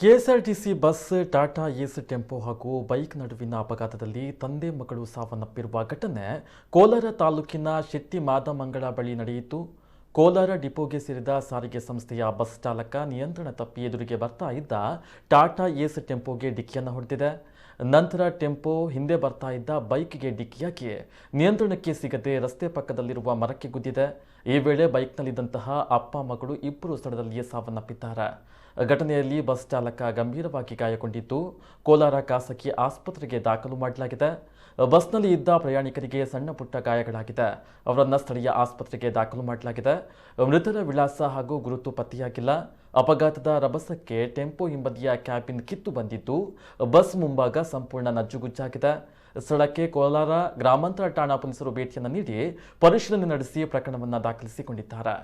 KSRTC bus Tata ಏಸ್ tempo ಹಾಗೂ bike ನಡುವಿನ ಅಪಘಾತದಲ್ಲಿ ತಂದೆ ಮಗಳು ಸಾವನ್ನಪ್ಪಿರುವ ಘಟನೆ ಕೋಲಾರ ತಾಲೂಕಿನ ಶೆಟ್ಟಿಮಾದಮಂಗಳ ಬಳಿ ನಡೆಯಿತು. ಕೋಲಾರ ಡಿಪೋಗೆ ಸೇರಿದ ಸಾರಿಗೆ ಸಂಸ್ಥೆಯ ಬಸ್ ಚಾಲಕ ನಿಯಂತ್ರಣ ತಪ್ಪಿ ಎದುರಿಗೆ ಬರ್ತಾ ಇದ್ದ ಟಾಟಾ ಏಸ್ ಟೆಂಪೋಗೆ ಡಿಕ್ಕಿಯನ್ನು ಹೊಡೆದಿದೆ. ನಂತರ ಟೆಂಪೋ ಹಿಂದೆ ಬರ್ತಾ ಇದ್ದ ಬೈಕ್ಗೆ ಡಿಕ್ಕಿಯಾಗಿ ನಿಯಂತ್ರಣಕ್ಕೆ ಸಿಗದೆ ರಸ್ತೆ ಪಕ್ಕದಲ್ಲಿರುವ ಮರಕ್ಕೆ ಗುದ್ದಿದೆ. ಈ ವೇಳೆ ಬೈಕ್ನಲ್ಲಿದ್ದಂತಹ ಅಪ್ಪ ಮಗಳು ಇಬ್ಬರು ಸ್ಥಳದಲ್ಲಿಯೇ ಸಾವನ್ನಪ್ಪಿದ್ದಾರೆ. ಘಟನೆಯಲ್ಲಿ ಬಸ್ ಚಾಲಕ ಗಂಭೀರವಾಗಿ ಗಾಯಗೊಂಡಿದ್ದು ಕೋಲಾರ ಖಾಸಗಿ ಆಸ್ಪತ್ರೆಗೆ ದಾಖಲು ಮಾಡಲಾಗಿದೆ. ಬಸ್ನಲ್ಲಿ ಇದ್ದ ಪ್ರಯಾಣಿಕರಿಗೆ ಸಣ್ಣ ಪುಟ್ಟ ಗಾಯಗಳಾಗಿದೆ. ಅವರನ್ನು ಸ್ಥಳೀಯ ಆಸ್ಪತ್ರೆಗೆ ದಾಖಲು ಮಾಡಲಾಗಿದೆ. ಮೃತರ ವಿಳಾಸ ಹಾಗೂ ಗುರುತು ಪತ್ತೆಯಾಗಿಲ್ಲ. ಅಪಘಾತದ ರಭಸಕ್ಕೆ ಟೆಂಪೋ ಹಿಂಬದಿಯ ಕ್ಯಾಬಿನ್ ಕಿತ್ತು ಬಂದಿದ್ದು ಬಸ್ ಮುಂಭಾಗ ಸಂಪೂರ್ಣ ನಜ್ಜುಗುಜ್ಜಾಗಿದೆ. ಸ್ಥಳಕ್ಕೆ ಕೋಲಾರ ಗ್ರಾಮಾಂತರ ಠಾಣಾ ಪೊಲೀಸರು ಭೇಟಿಯನ್ನು ನೀಡಿ ಪರಿಶೀಲನೆ ನಡೆಸಿ ಪ್ರಕರಣವನ್ನು ದಾಖಲಿಸಿಕೊಂಡಿದ್ದಾರೆ.